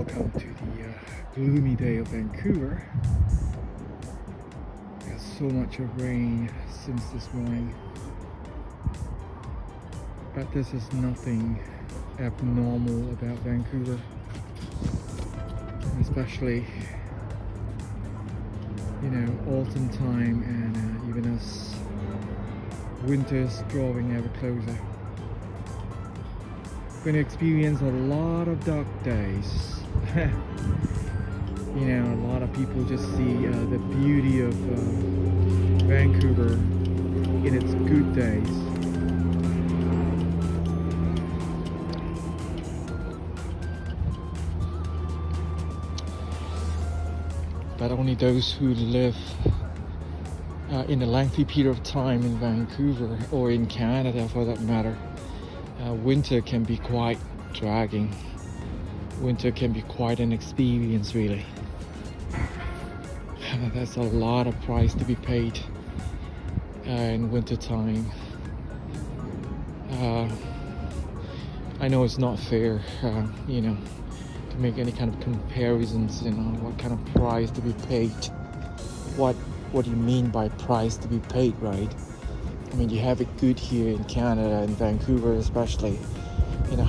welcome to the gloomy day of Vancouver. There's so much of rain since this morning, but this is nothing abnormal about Vancouver, especially autumn time, and even as winter's drawing ever closer. Going to experience a lot of dark days. A lot of people just see the beauty of Vancouver in its good days. But only those who live in a lengthy period of time in Vancouver, or in Canada for that matter, winter can be quite dragging. Winter can be quite an experience, really. There's a lot of price to be paid in winter time. I know it's not fair, to make any kind of comparisons, what kind of price to be paid. What do you mean by price to be paid, right? I mean, you have it good here in Canada, in Vancouver especially.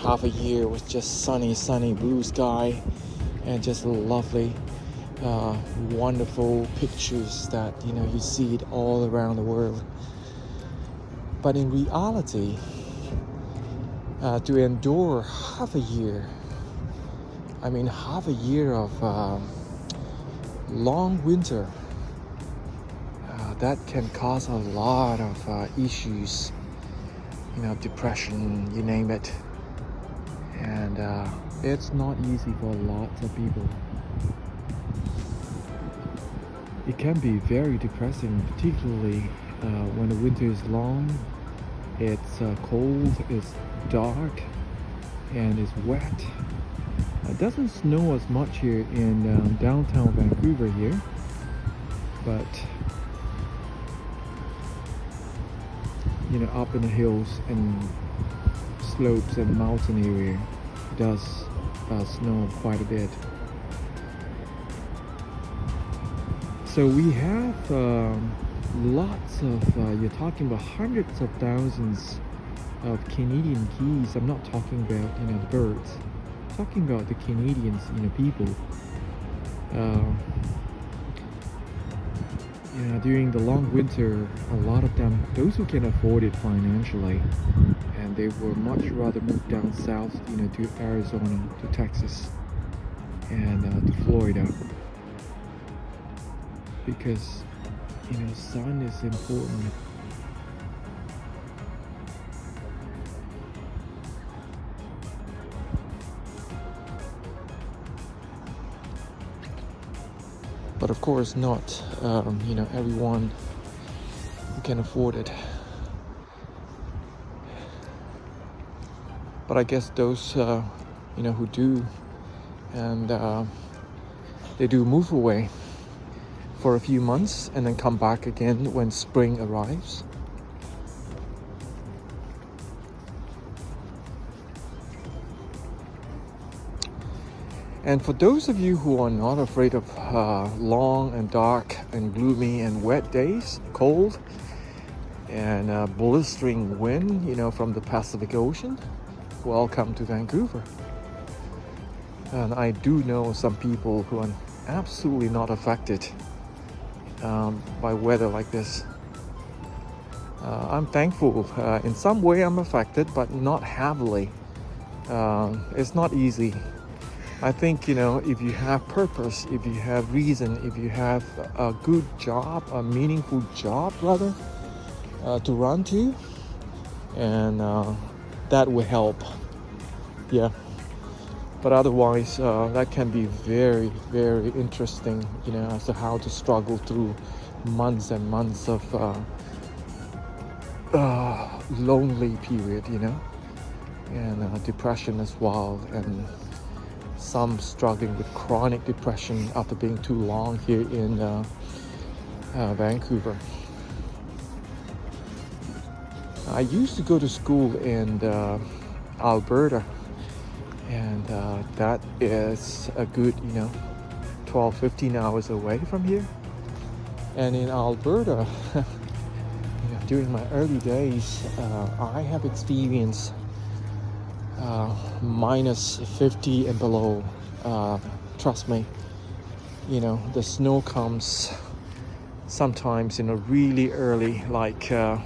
Half a year with just sunny blue sky and just lovely, wonderful pictures that, you see it all around the world. But in reality, to endure half a year of long winter, that can cause a lot of issues, depression, you name it. And it's not easy for lots of people. It can be very depressing, particularly when the winter is long, it's cold, it's dark, and it's wet. It doesn't snow as much here in downtown Vancouver here, but up in the hills and slopes and mountain area does snow quite a bit. So we have lots of, you're talking about hundreds of thousands of Canadian geese. I'm not talking about birds. I'm talking about the Canadians, people. During the long winter, a lot of them, those who can afford it financially, and they would much rather move down south, to Arizona, to Texas, and to Florida, because sun is important. But of course not, everyone who can afford it. But I guess those, who do, and they do move away for a few months and then come back again when spring arrives. And for those of you who are not afraid of long and dark and gloomy and wet days, cold and blistering wind, from the Pacific Ocean, welcome to Vancouver. And I do know some people who are absolutely not affected by weather like this. I'm thankful. In some way I'm affected, but not heavily. It's not easy. I think, if you have purpose, if you have reason, if you have a good job, a meaningful job rather, to run to, and that will help. Yeah. But otherwise, that can be very, very interesting, as to how to struggle through months and months of lonely period, and depression as well, and some struggling with chronic depression after being too long here in Vancouver. I used to go to school in Alberta, and that is a good 12-15 hours away from here. And in Alberta, during my early days, I have experienced minus 50 and below. Trust me, the snow comes sometimes really early, like I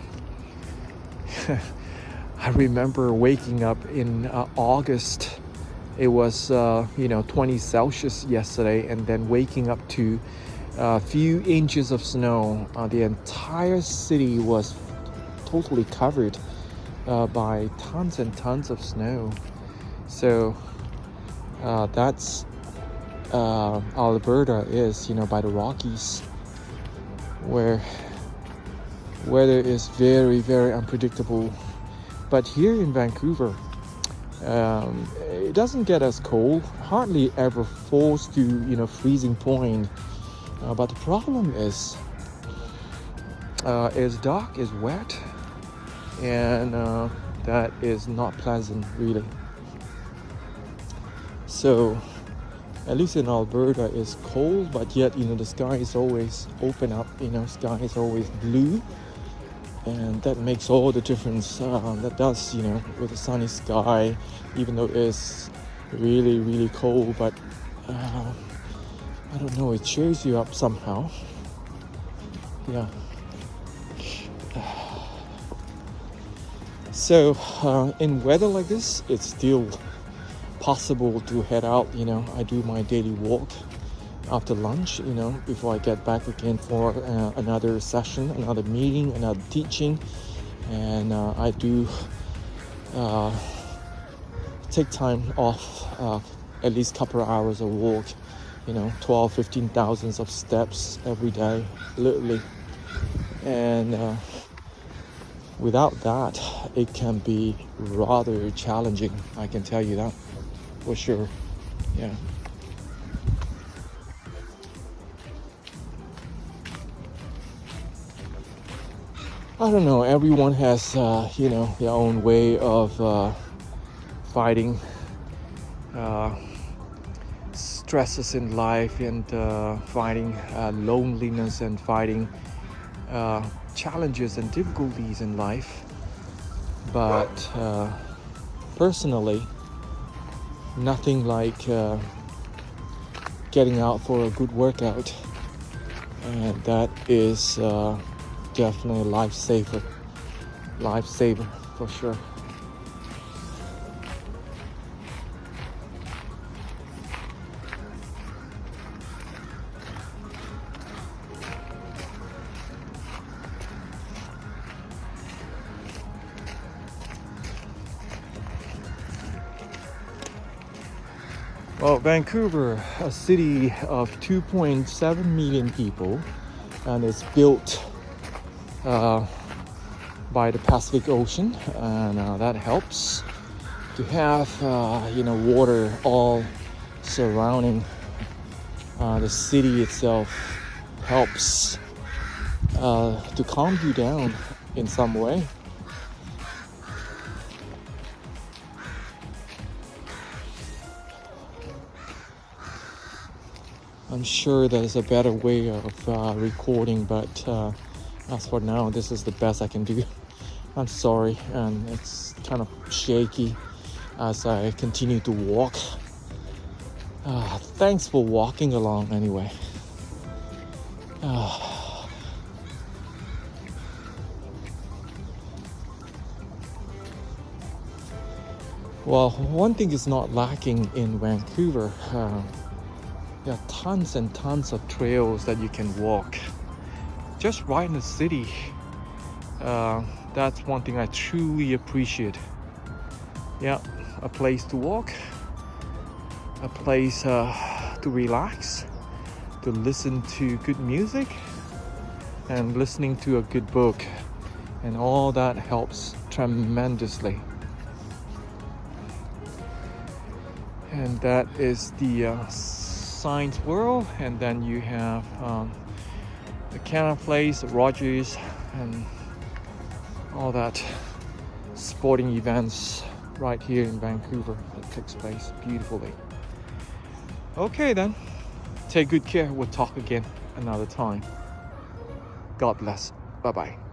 remember waking up in August. It was 20 Celsius yesterday, and then waking up to a few inches of snow. The entire city was totally covered by tons and tons of snow. So that's Alberta is, by the Rockies, where weather is very, very unpredictable. But here in Vancouver, it doesn't get as cold, hardly ever falls to freezing point. But the problem is dark, is wet, and that is not pleasant really. So at least in Alberta it's cold, but yet the sky is always open up, sky is always blue, and that makes all the difference. That does, with a sunny sky, even though it's really, really cold, but I don't know, it cheers you up somehow. Yeah. So in weather like this, it's still possible to head out. I do my daily walk after lunch, before I get back again for another session, another meeting, another teaching. And I do take time off, at least a couple of hours of walk, 12-15,000 of steps every day, literally. And without that, it can be rather challenging, I can tell you that for sure. Yeah. I don't know, everyone has their own way of fighting stresses in life, and fighting loneliness, and fighting challenges and difficulties in life. But personally, nothing like getting out for a good workout, and that is definitely a lifesaver for sure. Well, Vancouver, a city of 2.7 million people, and it's built by the Pacific Ocean, and that helps to have water all surrounding the city itself. Helps to calm you down in some way. I'm sure there's a better way of recording, but as for now, this is the best I can do. I'm sorry, and it's kind of shaky as I continue to walk. Thanks for walking along anyway. Well, one thing is not lacking in Vancouver. There are tons and tons of trails that you can walk just right in the city. That's one thing I truly appreciate. Yeah, a place to walk, a place to relax, to listen to good music, and listening to a good book, and all that helps tremendously. And that is the Science World, and then you have the Canada Place, Rogers, and all that sporting events right here in Vancouver. It takes place beautifully. Okay then, take good care. We'll talk again another time. God bless. Bye bye.